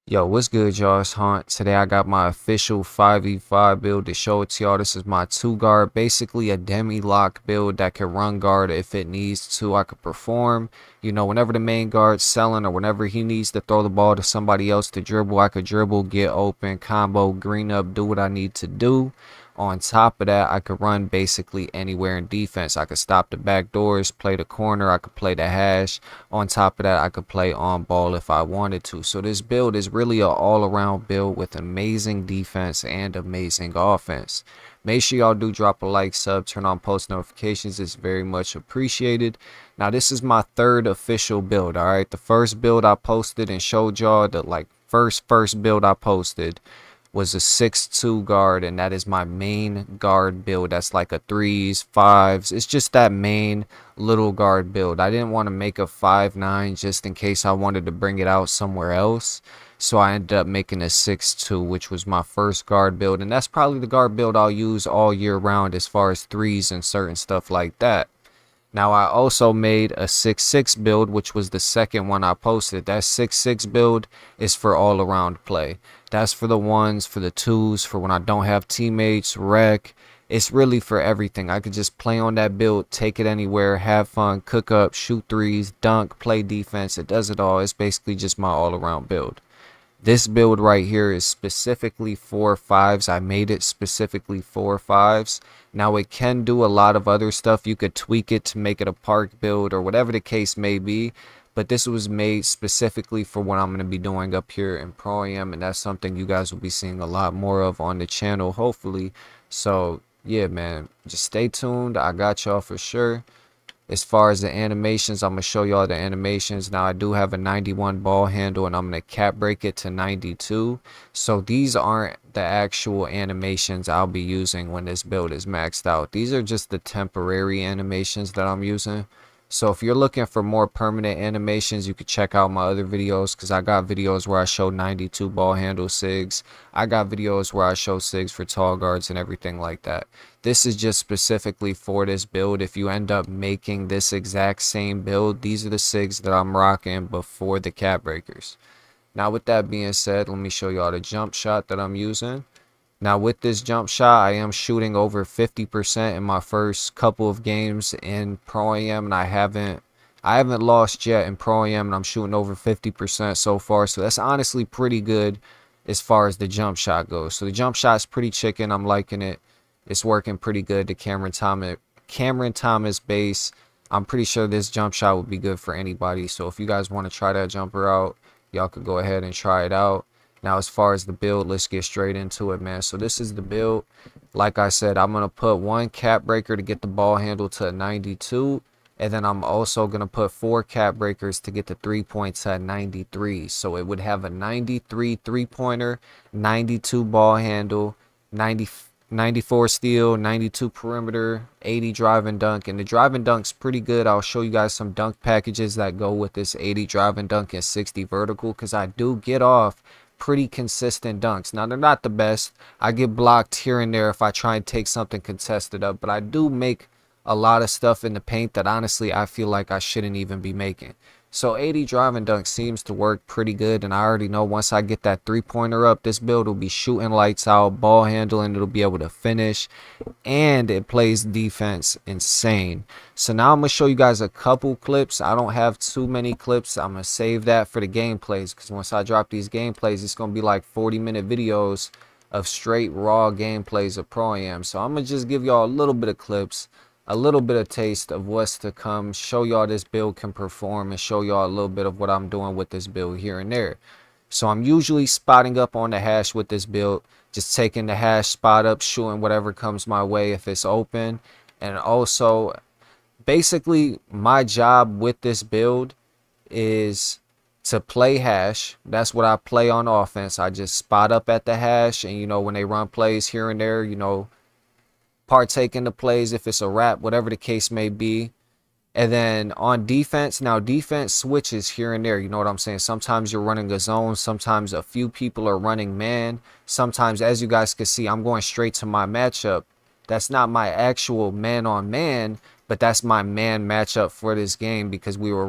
Yo, what's good, y'all? It's Hunt. Today I got my official 5v5 build to show it to y'all. This is my 2 guard, basically a demi-lock build that can run guard if it needs to. I could perform, whenever the main guard's selling or whenever he needs to throw the ball to somebody else to dribble, I could dribble, get open, combo, green up, do what I need to do. On top of that, I could run basically anywhere in defense. I could stop the back doors, play the corner, I could play the hash. On top of that, I could play on ball if I wanted to. So this build is really an all-around build with amazing defense and amazing offense. Make sure y'all do drop a like, sub, turn on post notifications. It's very much appreciated. Now, this is my third official build, all right? The first build I posted and showed y'all, the first build I posted was a 6'2 guard, and that is my main guard build. That's like a 3s, 5s. It's just that main little guard build. I didn't want to make a 5'9 just in case I wanted to bring it out somewhere else. So I ended up making a 6'2, which was my first guard build. And that's probably the guard build I'll use all year round as far as 3s and certain stuff like that. Now, I also made a 6'6 build, which was the second one I posted. That 6'6 build is for all around play. That's for the ones, for the twos, for when I don't have teammates, rec. It's really for everything. I could just play on that build, take it anywhere, have fun, cook up, shoot threes, dunk, play defense. It does it all. It's basically just my all around build. This build right here is specifically for 5s. I made it specifically for 5s. Now it can do a lot of other stuff. You could tweak it to make it a park build or whatever the case may be. But this was made specifically for what I'm going to be doing up here in Pro Am. And that's something you guys will be seeing a lot more of on the channel, hopefully. So yeah, man, just stay tuned. I got y'all for sure. As far as the animations, I'm going to show y'all the animations. Now, I do have a 91 ball handle, and I'm going to cap break it to 92. So these aren't the actual animations I'll be using when this build is maxed out. These are just the temporary animations that I'm using. So if you're looking for more permanent animations, you could check out my other videos, because I got videos where I show 92 ball handle SIGs. I got videos where I show SIGs for tall guards and everything like that. This is just specifically for this build. If you end up making this exact same build, these are the SIGs that I'm rocking before the cap breakers. Now with that being said, let me show y'all the jump shot that I'm using. Now with this jump shot, I am shooting over 50% in my first couple of games in Pro Am, and I haven't lost yet in Pro Am, and I'm shooting over 50% so far. So that's honestly pretty good as far as the jump shot goes. So the jump shot's pretty chicken. I'm liking it. It's working pretty good. The Cameron Thomas base. I'm pretty sure this jump shot would be good for anybody. So if you guys want to try that jumper out, y'all could go ahead and try it out. Now, as far as the build, let's get straight into it, man. So this is the build. Like I said, I'm going to put one cap breaker to get the ball handle to a 92. And then I'm also going to put 4 cap breakers to get the 3-point to a 93. So it would have a 93 3-pointer, 92 ball handle, 94 steal, 92 perimeter, 80 drive and dunk. And the drive and dunk's pretty good. I'll show you guys some dunk packages that go with this 80 drive and dunk and 60 vertical, because I do get off pretty consistent dunks. Now, they're not the best. I get blocked here and there if I try and take something contested up, but I do make a lot of stuff in the paint that honestly I feel like I shouldn't even be making. So 80 drive and dunk seems to work pretty good, and I already know once I get that 3-pointer up, this build will be shooting lights out, ball handling, it'll be able to finish, and it plays defense insane. So now I'm going to show you guys a couple clips. I don't have too many clips. I'm going to save that for the gameplays, because once I drop these gameplays, it's going to be like 40-minute videos of straight raw gameplays of Pro Am. So I'm going to just give y'all a little bit of clips, a little bit of taste of what's to come, show y'all this build can perform, and show y'all a little bit of what I'm doing with this build here and there. So I'm usually spotting up on the hash with this build, just taking the hash spot up, shooting whatever comes my way if it's open. And also, basically, my job with this build is to play hash. That's what I play on offense. I just spot up at the hash, and when they run plays here and there, partake in the plays if it's a wrap, whatever the case may be. And then on defense, now defense switches here and there, you know what I'm saying? Sometimes you're running a zone, sometimes a few people are running man. Sometimes, as you guys can see, I'm going straight to my matchup. That's not my actual man-on-man, but that's my man matchup for this game, because they were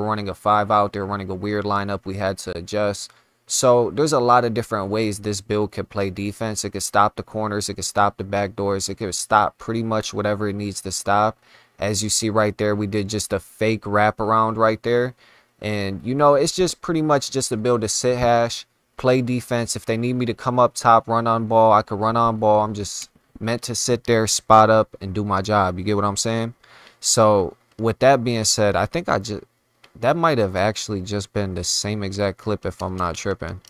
running a 5-out, they were running a weird lineup we had to adjust. So there's a lot of different ways this build can play defense. It could stop the corners, it could stop the back doors, it could stop pretty much whatever it needs to stop. As you see right there, we did just a fake wraparound right there. And you know, it's just pretty much just a build to sit hash, play defense. If they need me to come up top, run on ball, I could run on ball. I'm just meant to sit there, spot up, and do my job. You get what I'm saying? So with that being said, I think that might have actually just been the same exact clip if I'm not tripping.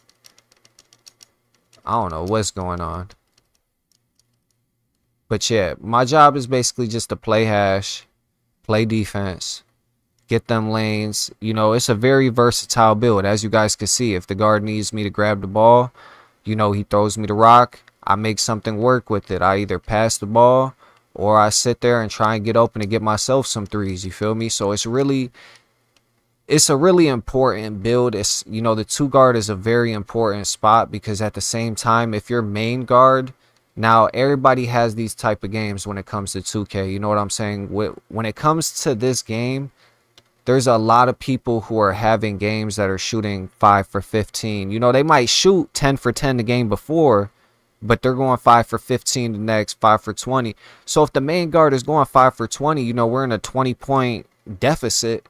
I don't know what's going on. But yeah, my job is basically just to play hash, play defense, get them lanes. You know, it's a very versatile build. As you guys can see, if the guard needs me to grab the ball, you know, he throws me the rock. I make something work with it. I either pass the ball or I sit there and try and get open and get myself some threes. You feel me? So it's a really important build. It's, you know, the 2 guard is a very important spot because at the same time, if you're main guard, now everybody has these type of games when it comes to 2K. You know what I'm saying? When it comes to this game, there's a lot of people who are having games that are shooting 5 for 15. You know, they might shoot 10 for 10 the game before, but they're going 5 for 15 the next, 5 for 20. So if the main guard is going 5 for 20, you know, we're in a 20-point deficit.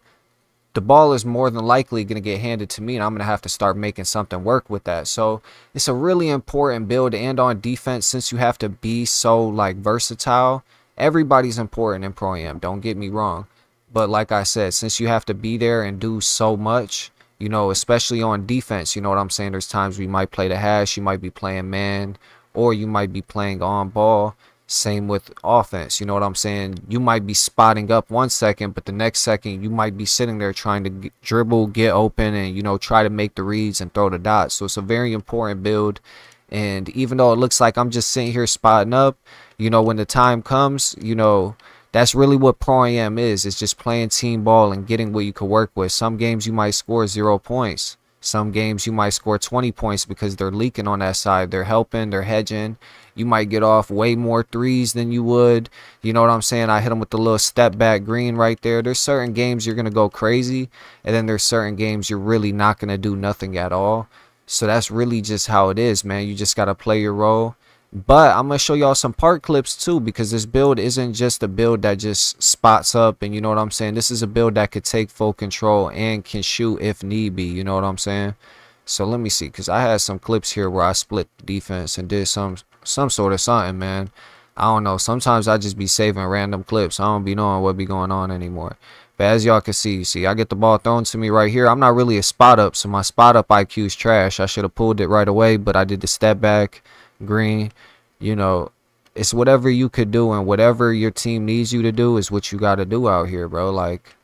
The ball is more than likely going to get handed to me, and I'm going to have to start making something work with that. So it's a really important build. And on defense, since you have to be so like versatile, everybody's important in Pro Am, don't get me wrong. But like I said, since you have to be there and do so much, you know, especially on defense, you know what I'm saying? There's times we might play the hash, you might be playing man, or you might be playing on ball. Same with offense, you know what I'm saying? You might be spotting up 1 second, but the next second you might be sitting there trying to dribble, get open, and, you know, try to make the reads and throw the dots. So it's a very important build. And even though it looks like I'm just sitting here spotting up, you know, when the time comes, you know, that's really what Pro Am is. It's just playing team ball and getting what you can work with. Some games you might score 0 points. Some games you might score 20 points because they're leaking on that side. They're helping, they're hedging. You might get off way more threes than you would. You know what I'm saying? I hit them with the little step back green right there. There's certain games you're going to go crazy. And then there's certain games you're really not going to do nothing at all. So that's really just how it is, man. You just got to play your role. But I'm going to show y'all some part clips too, because this build isn't just a build that just spots up, and you know what I'm saying? This is a build that could take full control and can shoot if need be, you know what I'm saying? So let me see, because I had some clips here where I split the defense and did some sort of something, man. I don't know. Sometimes I just be saving random clips. I don't be knowing what be going on anymore. But as y'all can see, I get the ball thrown to me right here. I'm not really a spot up, so my spot up IQ is trash. I should have pulled it right away, but I did the step back green. You know, it's whatever you could do, and whatever your team needs you to do is what you got to do out here, bro. Like,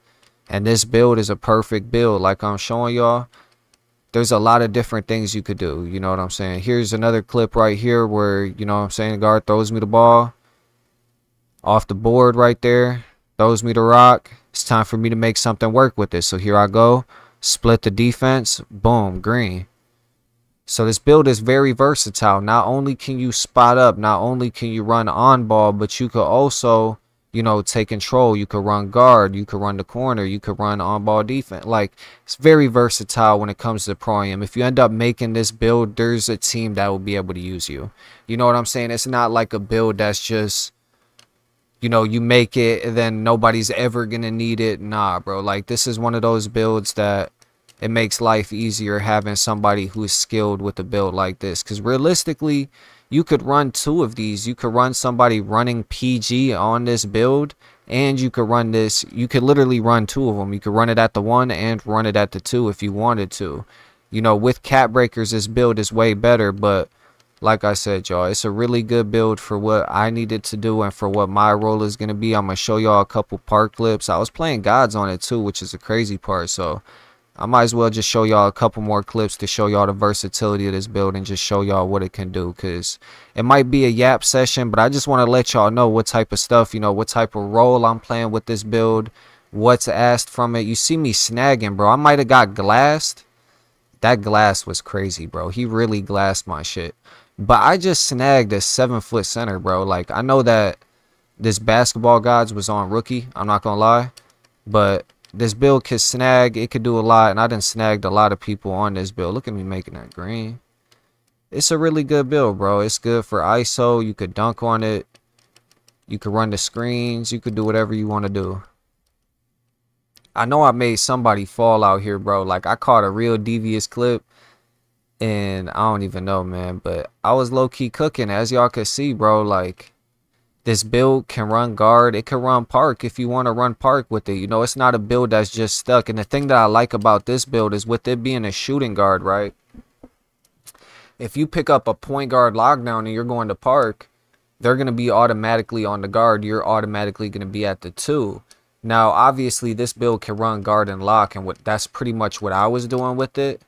and this build is a perfect build. Like I'm showing y'all, there's a lot of different things you could do. You know what I'm saying? Here's another clip right here where, you know what I'm saying, the guard throws me the ball off the board right there, throws me the rock. It's time for me to make something work with it. So here I go, split the defense, boom, green. So this build is very versatile. Not only can you spot up, not only can you run on ball, but you could also, you know, take control. You could run guard, you could run the corner, you could run on ball defense. Like, it's very versatile when it comes to Pro Am. If you end up making this build, there's a team that will be able to use you. You know what I'm saying? It's not like a build that's just, you know, you make it and then nobody's ever gonna need it. Nah, bro. Like, this is one of those builds that it makes life easier having somebody who's skilled with a build like this. Because realistically, you could run 2 of these. You could run somebody running PG on this build, and you could run this. You could literally run 2 of them. You could run it at the 1 and run it at the 2 if you wanted to. You know, with cap breakers, this build is way better. But like I said, y'all, it's a really good build for what I needed to do and for what my role is going to be. I'm going to show y'all a couple part clips. I was playing gods on it too, which is a crazy part. So I might as well just show y'all a couple more clips to show y'all the versatility of this build and just show y'all what it can do, because it might be a yap session, but I just want to let y'all know what type of stuff, you know, what type of role I'm playing with this build, what's asked from it. You see me snagging, bro. I might have got glassed. That glass was crazy, bro. He really glassed my shit. But I just snagged a 7-foot center, bro. Like, I know that this basketball gods was on rookie. I'm not going to lie. But This build can snag. It could do a lot. And I done snagged a lot of people on this build. Look at me making that green. It's a really good build, bro. It's good for ISO. You could dunk on it. You could run the screens. You could do whatever you want to do. I know I made somebody fall out here, bro. Like, I caught a real devious clip. And I don't even know, man. But I was low-key cooking. As y'all could see, bro. Like, this build can run guard. It can run park if you want to run park with it. You know, it's not a build that's just stuck. And the thing that I like about this build is with it being a shooting guard, right? If you pick up a point guard lockdown and you're going to park, they're going to be automatically on the guard. You're automatically going to be at the 2. Now, obviously, this build can run guard and lock, and that's pretty much what I was doing with it.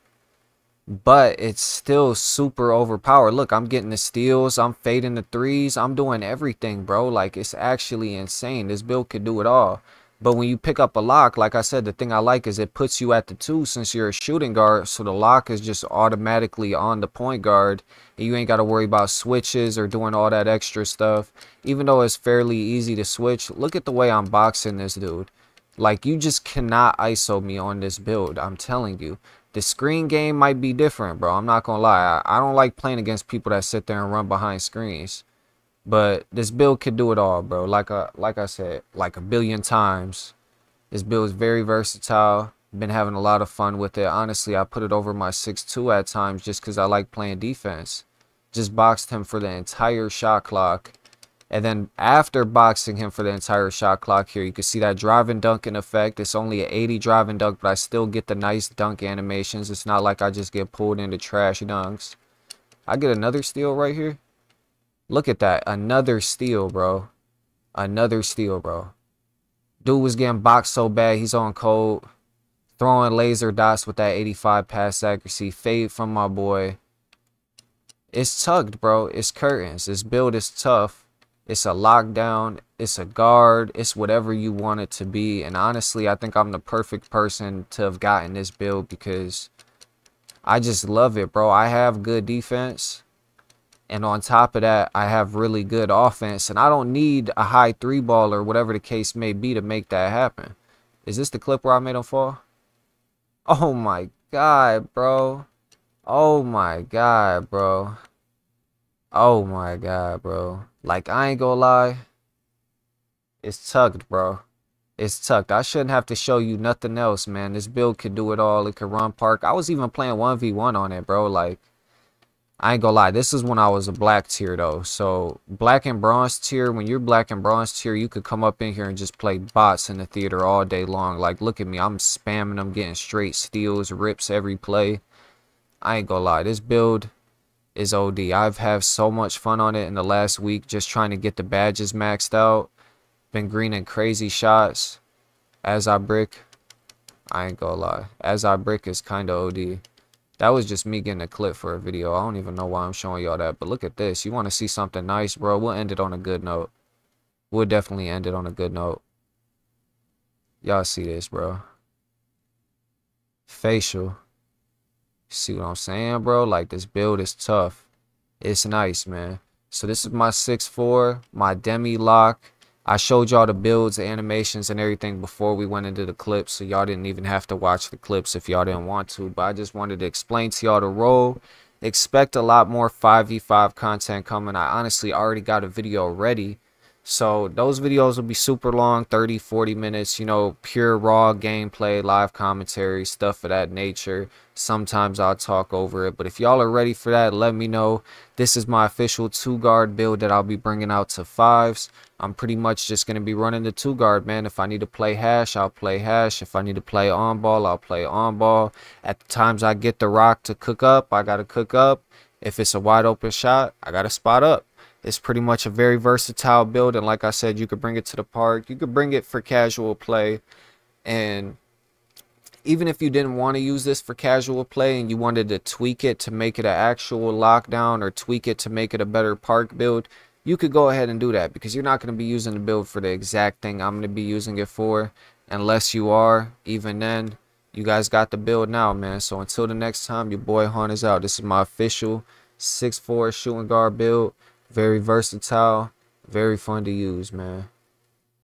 But it's still super overpowered. Look, I'm getting the steals. I'm fading the 3s. I'm doing everything, bro. Like, it's actually insane. This build could do it all. But when you pick up a lock, like I said, the thing I like is it puts you at the 2 since you're a shooting guard. So the lock is just automatically on the point guard. And you ain't got to worry about switches or doing all that extra stuff. Even though it's fairly easy to switch, look at the way I'm boxing this dude. Like, you just cannot ISO me on this build. I'm telling you. The screen game might be different, bro. I'm not going to lie. I don't like playing against people that sit there and run behind screens. But this build could do it all, bro. Like I said, like a billion times. This build is very versatile. Been having a lot of fun with it. Honestly, I put it over my 6'2" at times just because I like playing defense. Just boxed him for the entire shot clock. And then after boxing him for the entire shot clock here, you can see that drive and dunk in effect. It's only an 80 drive and dunk, but I still get the nice dunk animations. It's not like I just get pulled into trash dunks. I get another steal right here. Look at that. Another steal, bro. Another steal, bro. Dude was getting boxed so bad. He's on cold. Throwing laser dots with that 85 pass accuracy. Fade from my boy. It's tugged, bro. It's curtains. This build is tough. It's a lockdown. It's a guard. It's whatever you want it to be. And honestly, I think I'm the perfect person to have gotten this build because I just love it, bro. I have good defense. And on top of that, I have really good offense. And I don't need a high 3-ball or whatever the case may be to make that happen. Is this the clip where I made him fall? Oh my God, bro. Oh my God, bro. Oh my God, bro. Like, I ain't gonna lie. It's tucked, bro. It's tucked. I shouldn't have to show you nothing else, man. This build could do it all. It could run park. I was even playing 1v1 on it, bro. Like, I ain't gonna lie, this is when I was a black tier though. So black and bronze tier, when you're black and bronze tier, you could come up in here and just play bots in the theater all day long. Like, look at me, I'm spamming them, getting straight steals, rips every play. I ain't gonna lie, this build is OD. I've had so much fun on it in the last week, just trying to get the badges maxed out. Been greening crazy shots. As I brick, I ain't gonna lie, as I brick is kinda OD. That was just me getting a clip for a video. I don't even know why I'm showing y'all that. But look at this. You want to see something nice, bro? We'll end it on a good note. We'll definitely end it on a good note. Y'all see this, bro. Facial. See what I'm saying, bro? Like, this build is tough. It's nice, man. So this is my 6'4", my demi lock. I showed y'all the builds, the animations, and everything before we went into the clips, so y'all didn't even have to watch the clips if y'all didn't want to. But I just wanted to explain to y'all the role. Expect a lot more 5v5 content coming. I honestly already got a video ready. So those videos will be super long, 30, 40 minutes, you know, pure raw gameplay, live commentary, stuff of that nature. Sometimes I'll talk over it, but if y'all are ready for that, let me know. This is my official 2-guard build that I'll be bringing out to 5s. I'm pretty much just going to be running the 2-guard, man. If I need to play hash, I'll play hash. If I need to play on ball, I'll play on ball. At the times I get the rock to cook up, I got to cook up. If it's a wide open shot, I got to spot up. It's pretty much a very versatile build, and like I said, you could bring it to the park. You could bring it for casual play, and even if you didn't want to use this for casual play and you wanted to tweak it to make it an actual lockdown or tweak it to make it a better park build, you could go ahead and do that because you're not going to be using the build for the exact thing I'm going to be using it for. Unless you are, even then, you guys got the build now, man. So until the next time, your boy Hunt is out. This is my official 6'4" shooting guard build. Very versatile, very fun to use, man.